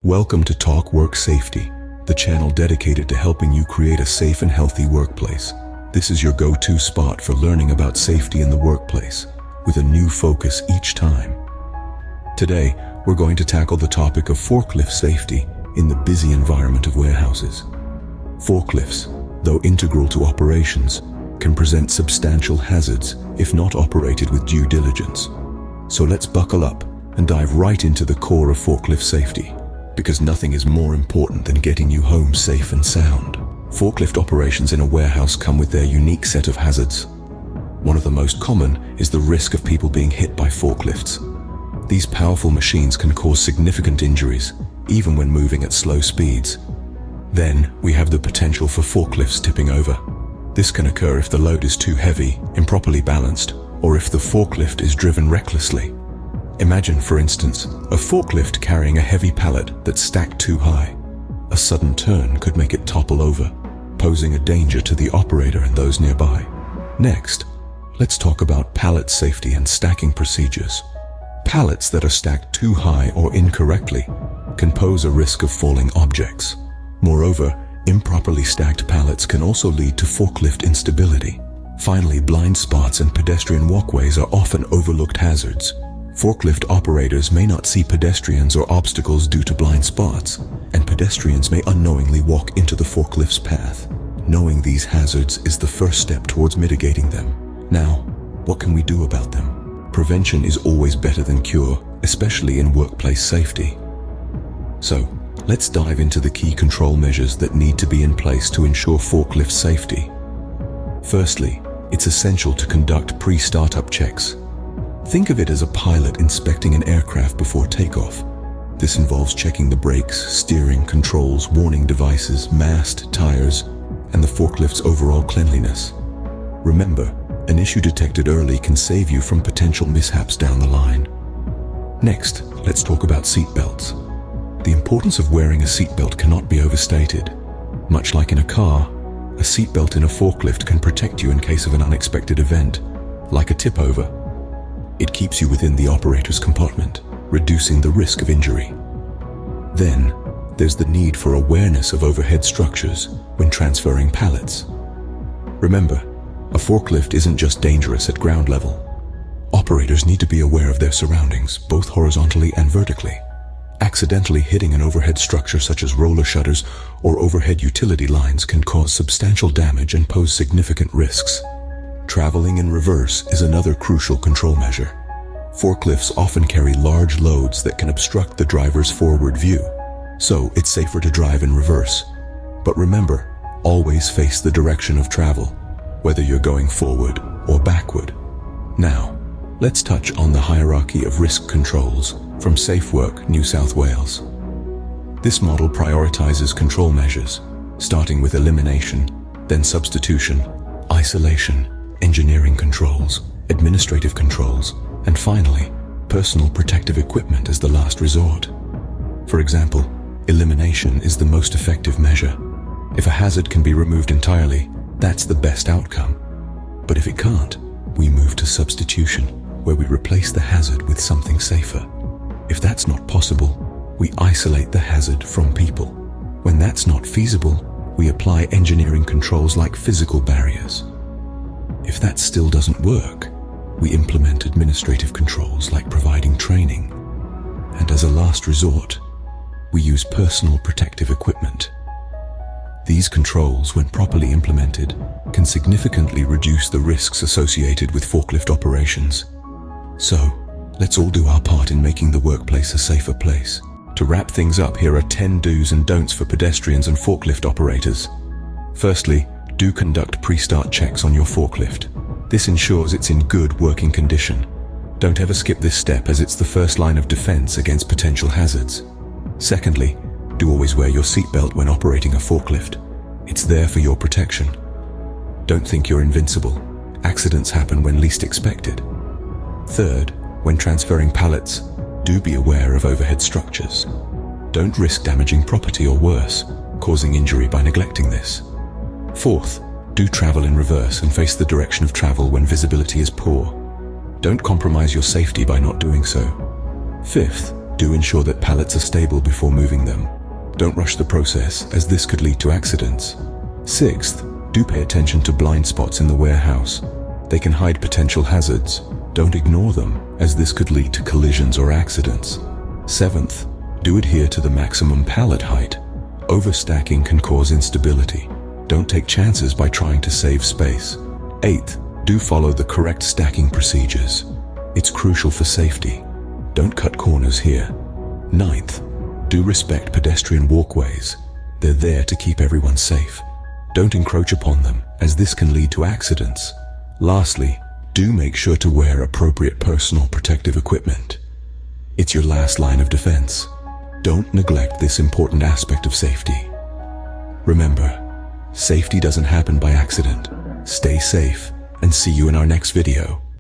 Welcome to Talk Work Safety, the channel dedicated to helping you create a safe and healthy workplace. This is your go-to spot for learning about safety in the workplace, with a new focus each time. Today, we're going to tackle the topic of forklift safety in the busy environment of warehouses. Forklifts, though integral to operations, can present substantial hazards if not operated with due diligence. So let's buckle up and dive right into the core of forklift safety, because nothing is more important than getting you home safe and sound. Forklift operations in a warehouse come with their unique set of hazards. One of the most common is the risk of people being hit by forklifts. These powerful machines can cause significant injuries, even when moving at slow speeds. Then, we have the potential for forklifts tipping over. This can occur if the load is too heavy, improperly balanced, or if the forklift is driven recklessly. Imagine, for instance, a forklift carrying a heavy pallet that's stacked too high. A sudden turn could make it topple over, posing a danger to the operator and those nearby. Next, let's talk about pallet safety and stacking procedures. Pallets that are stacked too high or incorrectly can pose a risk of falling objects. Moreover, improperly stacked pallets can also lead to forklift instability. Finally, blind spots and pedestrian walkways are often overlooked hazards. Forklift operators may not see pedestrians or obstacles due to blind spots, and pedestrians may unknowingly walk into the forklift's path. Knowing these hazards is the first step towards mitigating them. Now, what can we do about them? Prevention is always better than cure, especially in workplace safety. So, let's dive into the key control measures that need to be in place to ensure forklift safety. Firstly, it's essential to conduct pre-startup checks. Think of it as a pilot inspecting an aircraft before takeoff. This involves checking the brakes, steering, controls, warning devices, mast, tires, and the forklift's overall cleanliness. Remember, an issue detected early can save you from potential mishaps down the line. Next, let's talk about seatbelts. The importance of wearing a seatbelt cannot be overstated. Much like in a car, a seatbelt in a forklift can protect you in case of an unexpected event, like a tip over. It keeps you within the operator's compartment, reducing the risk of injury. Then, there's the need for awareness of overhead structures when transferring pallets. Remember, a forklift isn't just dangerous at ground level. Operators need to be aware of their surroundings, both horizontally and vertically. Accidentally hitting an overhead structure such as roller shutters or overhead utility lines can cause substantial damage and pose significant risks. Traveling in reverse is another crucial control measure. Forklifts often carry large loads that can obstruct the driver's forward view, so it's safer to drive in reverse. But remember, always face the direction of travel, whether you're going forward or backward. Now, let's touch on the hierarchy of risk controls from SafeWork, New South Wales. This model prioritizes control measures, starting with elimination, then substitution, isolation, engineering controls, administrative controls, and finally, personal protective equipment as the last resort. For example, elimination is the most effective measure. If a hazard can be removed entirely, that's the best outcome. But if it can't, we move to substitution, where we replace the hazard with something safer. If that's not possible, we isolate the hazard from people. When that's not feasible, we apply engineering controls like physical barriers. If that still doesn't work, we implement administrative controls like providing training. And as a last resort, we use personal protective equipment. These controls, when properly implemented, can significantly reduce the risks associated with forklift operations. So, let's all do our part in making the workplace a safer place. To wrap things up, here are 10 do's and don'ts for pedestrians and forklift operators. Firstly, do conduct pre-start checks on your forklift. This ensures it's in good working condition. Don't ever skip this step, as it's the first line of defense against potential hazards. Secondly, do always wear your seatbelt when operating a forklift. It's there for your protection. Don't think you're invincible. Accidents happen when least expected. Third, when transferring pallets, do be aware of overhead structures. Don't risk damaging property or worse, causing injury by neglecting this. Fourth, do travel in reverse and face the direction of travel when visibility is poor. Don't compromise your safety by not doing so. Fifth, Do ensure that pallets are stable before moving them. Don't rush the process, as this could lead to accidents. Sixth, do pay attention to blind spots in the warehouse. They can hide potential hazards. Don't ignore them, as this could lead to collisions or accidents. Seventh, do adhere to the maximum pallet height. Overstacking can cause instability. Don't take chances by trying to save space. Eighth, do follow the correct stacking procedures. It's crucial for safety. Don't cut corners here. Ninth, do respect pedestrian walkways. They're there to keep everyone safe. Don't encroach upon them, as this can lead to accidents. Lastly, do make sure to wear appropriate personal protective equipment. It's your last line of defense. Don't neglect this important aspect of safety. Remember, safety doesn't happen by accident. Stay safe, and see you in our next video.